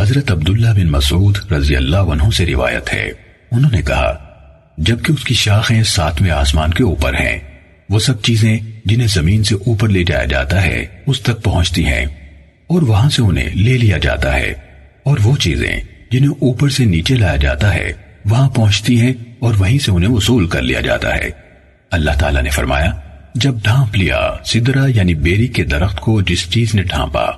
حضرت عبداللہ بن مسعود رضی اللہ عنہ سے روایت ہے، انہوں نے کہا جبکہ اس کی شاخیں 7ویں آسمان کے اوپر ہیں، وہ سب چیزیں جنہیں زمین سے اوپر لے جایا جاتا ہے اس تک پہنچتی ہیں اور وہاں سے انہیں لے لیا جاتا ہے، اور وہ چیزیں جنہیں اوپر سے نیچے لایا جاتا ہے وہاں پہنچتی ہیں اور وہیں سے انہیں وصول کر لیا جاتا ہے۔ اللہ تعالیٰ نے فرمایا جب ڈھانپ لیا سدرہ یعنی بیری کے درخت کو جس چیز نے ڈھانپا،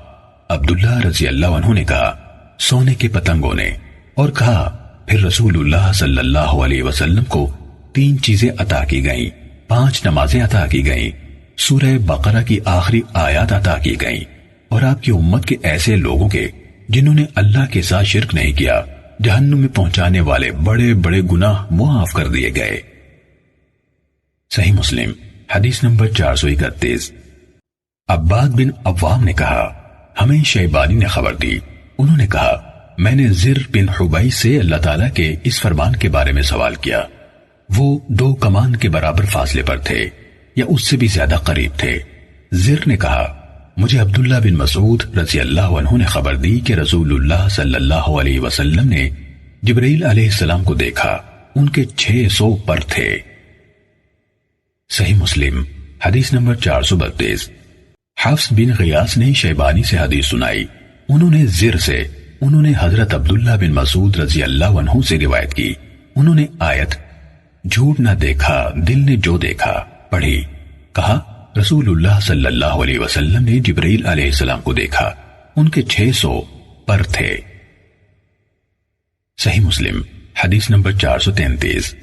عبداللہ رضی اللہ عنہ نے کہا سونے کے پتنگوں نے، اور کہا پھر رسول اللہ صلی اللہ علیہ وسلم کو 3 چیزیں عطا کی گئیں، 5 نمازیں عطا کی گئیں، سورہ بقرہ کی آخری آیات عطا کی گئیں، اور آپ کی امت کے ایسے لوگوں کے جنہوں نے اللہ کے ساتھ شرک نہیں کیا جہنم میں پہنچانے والے بڑے بڑے گناہ معاف کر دیے گئے۔ صحیح مسلم حدیث نمبر 431۔ عباد بن عوام نے کہا ہمیں شیبانی نے خبر دی، انہوں نے کہا میں نے زر بن حبیش سے اللہ تعالیٰ کے اس فرمان کے بارے میں سوال کیا، وہ 2 کمان کے برابر فاصلے پر تھے یا اس سے بھی زیادہ قریب تھے۔ زر نے کہا مجھے عبداللہ بن مسعود رضی اللہ عنہ نے خبر دی کہ رسول اللہ صلی اللہ علیہ وسلم نے جبرائیل علیہ السلام کو دیکھا، ان کے 600 پر تھے۔ صحیح مسلم حدیث نمبر 432۔ حفص بن غیاث نے شیبانی سے حدیث سنائی، انہوں نے زر سے، انہوں نے حضرت عبداللہ بن مسعود رضی اللہ عنہ سے روایت کی، انہوں نے آیت جھوٹ نہ دیکھا دل نے جو دیکھا پڑھی، کہا رسول اللہ صلی اللہ علیہ وسلم نے جبرائیل علیہ السلام کو دیکھا، ان کے 600 پر تھے۔ صحیح مسلم حدیث نمبر 433۔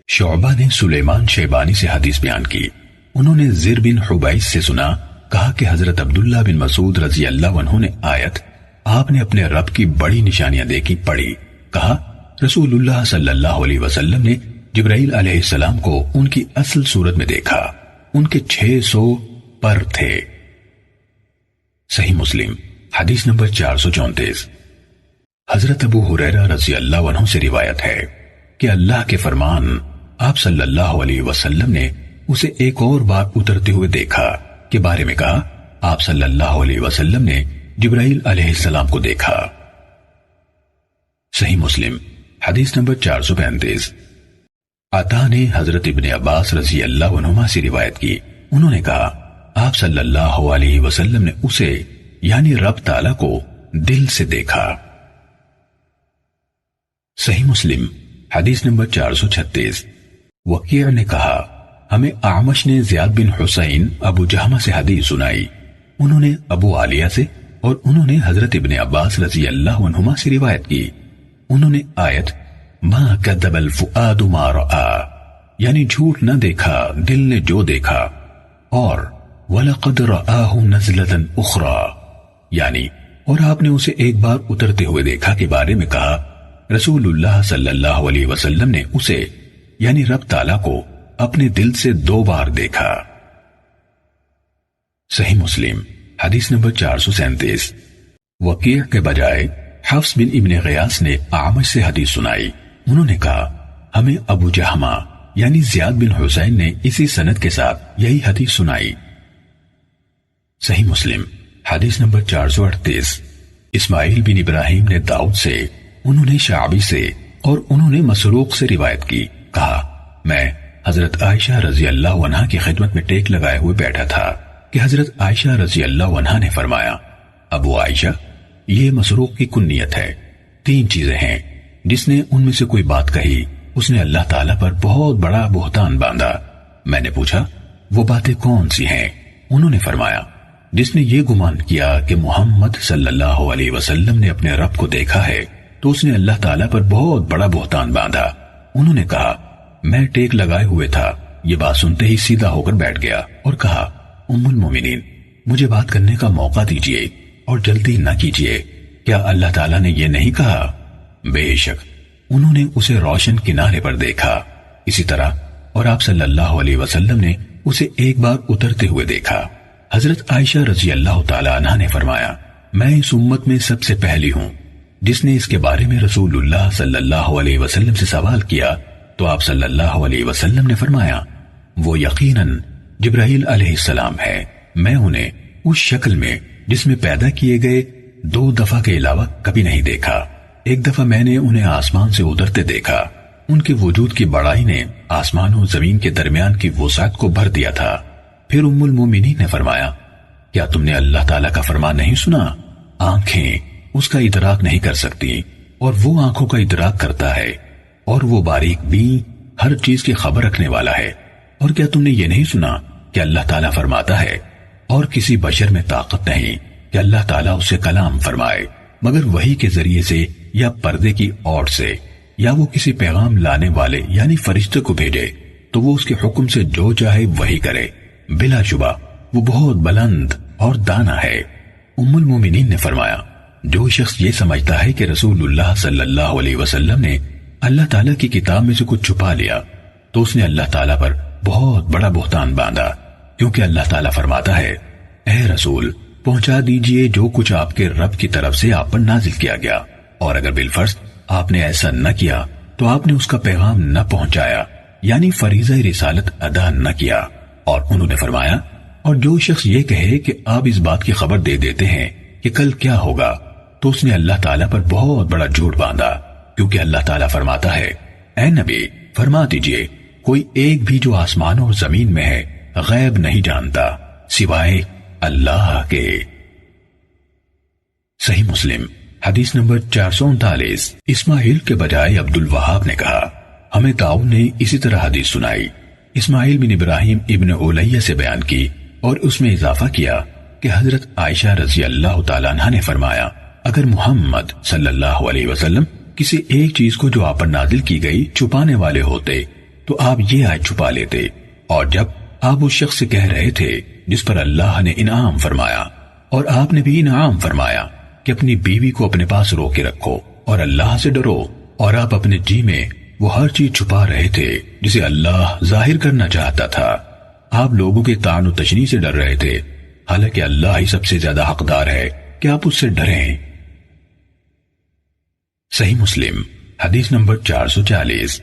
شعبہ نے سلیمان شیبانی سے حدیث بیان کی، انہوں نے زر بن حبیش سے سنا، کہا کہ حضرت عبداللہ بن مسعود رضی اللہ عنہ نے آیت آپ نے اپنے رب کی بڑی نشانیاں دیکھی پڑھی، کہا رسول اللہ صلی اللہ علیہ وسلم نے جبرائیل علیہ السلام کو ان کی اصل صورت میں دیکھا، ان کے 600 پر تھے۔ صحیح مسلم حدیث نمبر 434۔ حضرت ابو ہریرہ رضی اللہ عنہ سے روایت ہے کہ اللہ کے فرمان آپ صلی اللہ علیہ وسلم نے اسے ایک اور بار اترتے ہوئے دیکھا کے بارے میں کہا آپ صلی اللہ علیہ وسلم نے جبرائیل علیہ السلام کو دیکھا۔ صحیح مسلم حدیث نمبر 435۔ عطا نے حضرت ابن عباس رضی اللہ عنہما سے روایت کی، انہوں نے کہا آپ صلی اللہ علیہ وسلم نے اسے یعنی رب تعالیٰ کو دل سے دیکھا۔ صحیح مسلم حدیث نمبر 436۔ وکیع نے کہا ہمیں اعمش نے زیاد بن حسین ابو جہمہ سے حدیث سنائی، انہوں نے ابو عالیہ سے اور انہوں نے حضرت ابن عباس رضی اللہ عنہما سے روایت کی، انہوں نے آیت ما کذب الفؤاد ما رآ یعنی جھوٹ نہ دیکھا دل نے جو دیکھا، اور وَلَقَدْ رَآهُ نَزْلَةً أُخْرَى یعنی اور آپ نے اسے ایک بار اترتے ہوئے دیکھا کے بارے میں کہا رسول اللہ صلی اللہ علیہ وسلم نے اسے یعنی رب تعالیٰ کو اپنے دل سے 2 بار دیکھا۔ صحیح مسلم حدیث نمبر 437۔ وکیع کے بجائے حفص بن ابن غیاث نے اعمش سے حدیث سنائی، انہوں نے کہا ہمیں ابو جہمہ یعنی زیاد بن حسین نے اسی سند کے ساتھ یہی حدیث سنائی۔ صحیح مسلم حدیث نمبر 438۔ اسماعیل بن ابراہیم نے داؤد سے، انہوں نے شعبی سے اور انہوں نے مسروق سے روایت کی، کہا میں حضرت عائشہ رضی اللہ عنہا کی خدمت میں ٹیک لگائے ہوئے بیٹھا تھا کہ حضرت عائشہ رضی اللہ عنہا نے فرمایا ابو عائشہ یہ مسروق کی کنیت ہے، 3 چیزیں ہیں جس نے ان میں سے کوئی بات کہی اس نے اللہ تعالیٰ پر بہت بڑا بہتان باندھا۔ میں نے پوچھا وہ باتیں کون سی ہیں؟ انہوں نے فرمایا جس نے یہ گمان کیا کہ محمد صلی اللہ علیہ وسلم نے اپنے رب کو دیکھا ہے تو اس نے اللہ تعالیٰ پر بہت بڑا بہتان باندھا۔ انہوں نے کہا میں ٹیک لگائے ہوئے تھا، یہ بات سنتے ہی سیدھا ہو کر بیٹھ گیا اور کہا ام المومنین مجھے بات کرنے کا موقع دیجیے اور جلدی نہ کیجیے، کیا اللہ تعالیٰ نے یہ نہیں کہا؟ بے شک انہوں نے اسے روشن کنارے پر دیکھا، اسی طرح اور آپ صلی اللہ علیہ وسلم نے اسے ایک بار اترتے ہوئے دیکھا۔ حضرت عائشہ رضی اللہ تعالی عنہا نے فرمایا میں اس امت میں سب سے پہلی ہوں جس نے اس کے بارے میں رسول اللہ صلی اللہ علیہ وسلم سے سوال کیا تو آپ صلی اللہ علیہ وسلم نے فرمایا وہ یقیناً جبرائیل علیہ السلام ہے، میں انہیں اس شکل میں جس میں پیدا کیے گئے 2 دفعہ کے علاوہ کبھی نہیں دیکھا۔ ایک دفعہ میں نے انہیں آسمان سے اترتے دیکھا، ان کے وجود کی بڑائی نے آسمان و زمین کے درمیان کی وسعت کو بھر دیا تھا۔ پھر ام المومنین نے فرمایا، کیا تم نے اللہ تعالیٰ کا فرمان نہیں سنا؟ آنکھیں اس کا ادراک نہیں کر سکتی اور وہ آنکھوں کا ادراک کرتا ہے، اور وہ باریک بین ہر چیز کی خبر رکھنے والا ہے۔ اور کیا تم نے یہ نہیں سنا کہ اللہ تعالیٰ فرماتا ہے، اور کسی بشر میں طاقت نہیں کہ اللہ تعالیٰ اسے کلام فرمائے مگر وحی کے ذریعے سے یا پردے کی اوٹ سے، یا وہ کسی پیغام لانے والے یعنی فرشتے کو بھیجے تو وہ اس کے حکم سے جو چاہے وہی کرے، بلا شبہ وہ بہت بلند اور دانا ہے۔ ام المومنین نے فرمایا، جو شخص یہ سمجھتا ہے کہ رسول اللہ صلی اللہ علیہ وسلم نے اللہ تعالیٰ کی کتاب میں سے کچھ چھپا لیا تو اس نے اللہ تعالیٰ پر بہت بڑا بہتان باندھا، کیونکہ اللہ تعالیٰ فرماتا ہے، اے رسول پہنچا دیجئے جو کچھ آپ کے رب کی طرف سے آپ پر نازل کیا گیا، اور اگر بالفرض آپ نے ایسا نہ کیا تو آپ نے اس کا پیغام نہ پہنچایا، یعنی فریضہ رسالت ادا نہ کیا۔ اور انہوں نے فرمایا، اور جو شخص یہ کہے کہ آپ اس بات کی خبر دے دیتے ہیں کہ کل کیا ہوگا تو اس نے اللہ تعالیٰ پر بہت بڑا جھوٹ باندھا، کیونکہ اللہ تعالیٰ فرماتا ہے، اے نبی فرما دیجئے کوئی ایک بھی جو آسمانوں اور زمین میں ہے غیب نہیں جانتا سوائے اللہ کے۔ صحیح مسلم حدیث نمبر 439۔ اسماعیل کے بجائے عبد الوہاب نے کہا، ہمیں داؤد نے اسی طرح حدیث سنائی۔ اسماعیل بن ابراہیم ابن اولیہ سے بیان کی اور اس میں اضافہ کیا کہ حضرت عائشہ رضی اللہ تعالیٰ عنہ نے فرمایا، اگر محمد صلی اللہ علیہ وسلم کسی ایک چیز کو جو آپ پر نازل کی گئی چھپانے والے ہوتے تو آپ یہ آیت چھپا لیتے، اور جب آپ اس شخص سے کہہ رہے تھے جس پر اللہ نے انعام فرمایا، اور آپ نے بھی انعام فرمایا کہ اپنی بیوی کو اپنے پاس رو کے رکھو اور اللہ سے ڈرو، اور آپ اپنے جی میں وہ ہر چیز چھپا رہے تھے جسے اللہ ظاہر کرنا چاہتا تھا۔ آپ لوگوں کے طعن و تشنیع سے ڈر رہے تھے، حالانکہ اللہ ہی سب سے زیادہ حقدار ہے کہ آپ اس سے ڈریں۔ صحیح مسلم حدیث نمبر 440۔